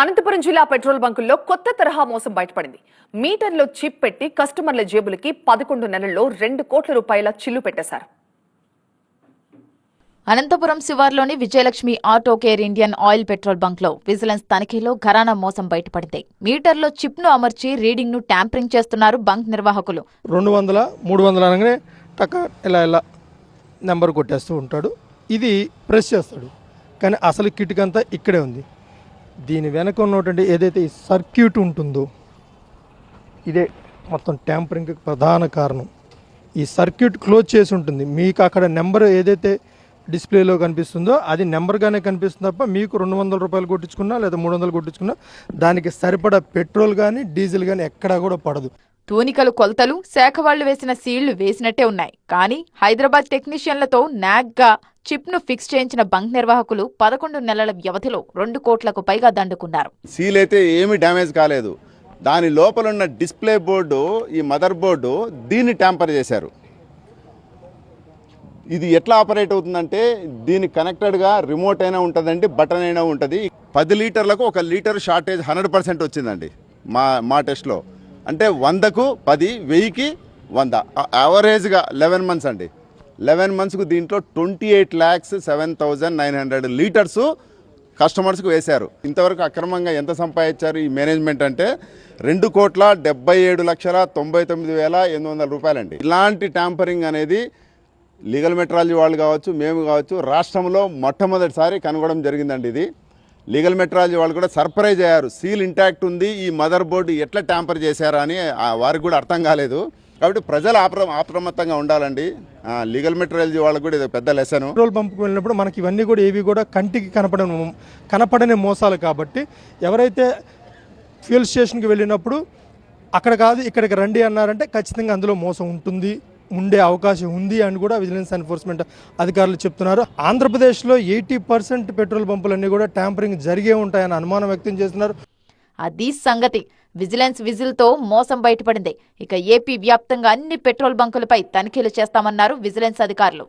అనంతపురం జిల్లా పెట్రోల్ బంకుల్లో కొత్త తరహా మోసం బయటపడింది. మీటర్లో చిప్ పెట్టి కస్టమర్ల జేబులకి 11 నెలల్లో 2 కోట్ల రూపాయల చిల్లు పెట్టేశారు. అనంతపురం శివార్లోని Vijayalakshmi auto care Indian oil petrol బంక్లో విజిలెన్స్ తనిఖీలో ఘరానా మోసం బయటపడింది. మీటర్లో చిప్ను అమర్చి రీడింగ్ను ట్యాంపరింగ్ చేస్తున్నారు బంక్ నిర్వాహకులు. 200, 300 అనగానే టక ఇలా నెంబర్ కొట్టేస్తూ ఉంటాడు. ఇది ప్రెస్ చేస్తాడు, కానీ అసలు కిటిక్ అంతా ఇక్కడే ఉంది. దీని వెనక ఉన్నటువంటి ఏదైతే ఈ సర్క్యూట్ ఉంటుందో ఇదే మొత్తం ట్యాంపరింగ్కి ప్రధాన కారణం. ఈ సర్క్యూట్ క్లోజ్ చేసి ఉంటుంది. మీకు అక్కడ నెంబర్ ఏదైతే డిస్ప్లేలో కనిపిస్తుందో అది నెంబర్గానే కనిపిస్తుంది తప్ప మీకు 200 రూపాయలు కొట్టించుకున్నా లేదా 300 కొట్టించుకున్నా దానికి సరిపడా పెట్రోల్ కానీ డీజిల్ కానీ ఎక్కడా కూడా పడదు. తూనికలు కొలతలు శాఖ వాళ్లు వేసిన సీళ్లు వేసినట్టే ఉన్నాయి. కానీ హైదరాబాద్ టెక్నీషియన్లతో నాగ్గా చిప్ను ఫిక్స్ చేయించిన బంక్ నిర్వాహకులు 11 నెలల వ్యవధిలో 2 కోట్లకు పైగా దండుకున్నారు. సీల్ అయితే ఏమీ డ్యామేజ్ కాలేదు. దాని లోపల ఉన్న డిస్ప్లే బోర్డు, ఈ మదర్ బోర్డు దీన్ని ట్యాంపర్ చేశారు. ఇది ఎట్లా ఆపరేట్ అవుతుందంటే దీనికి కనెక్టెడ్గా రిమోట్ అయినా ఉంటుందండి, బటన్ అయినా ఉంటుంది. 10 లీటర్లకు 1 లీటర్ షార్టేజ్ 100% వచ్చిందండి మా టెస్ట్లో. అంటే 100కు 10, 1000కి 100, యావరేజ్గా 11 మంత్స్ అండి. 11 మంత్స్కు దీంట్లో 28,07,900 లీటర్స్ కస్టమర్స్కు వేశారు. ఇంతవరకు అక్రమంగా ఎంత సంపాదించారు ఈ మేనేజ్మెంట్ అంటే 2,77,99,800 రూపాయలండి. ఇలాంటి ట్యాంపరింగ్ అనేది లీగల్ మెట్రాలజీ వాళ్ళు కావచ్చు, మేము కావచ్చు, రాష్ట్రంలో మొట్టమొదటిసారి కనుగొనడం జరిగిందండి. ఇది లీగల్ మెట్రాలజీ వాళ్ళు కూడా సర్ప్రైజ్ అయ్యారు. సీల్ ఇంటాక్ట్ ఉంది, ఈ మదర్ బోర్డు ఎట్లా ట్యాంపర్ చేశారా అని వారికి కూడా అర్థం కాలేదు. కాబట్టి ప్రజలు అప్రమత్తంగా ఉండాలండి. లీగల్ మెట్రాలజీ వాళ్ళకు కూడా ఇది పెద్ద లెసన్. పెట్రోల్ పంప్కి వెళ్ళినప్పుడు మనకి ఇవన్నీ కూడా ఏవి కూడా కంటికి కనపడని మోసాలు. కాబట్టి ఎవరైతే ఫ్యూల్ స్టేషన్కి వెళ్ళినప్పుడు అక్కడ కాదు ఇక్కడికి రండి అన్నారంటే ఖచ్చితంగా అందులో మోసం ఉండే అవకాశం ఉంది అని కూడా విజిలెన్స్ ఎన్ఫోర్స్మెంట్ అధికారులు చెప్తున్నారు. ఆంధ్రప్రదేశ్లో 80% పెట్రోల్ పంపులన్నీ కూడా ట్యాంపరింగ్ జరిగే ఉంటాయని అనుమానం వ్యక్తం చేస్తున్నారు. అది సంగతి. విజిలెన్స్ విజిల్తో మోసం బయటపడింది. ఇక ఏపీ వ్యాప్తంగా అన్ని పెట్రోల్ బంకులపై తనిఖీలు చేస్తామన్నారు విజిలెన్స్ అధికారులు.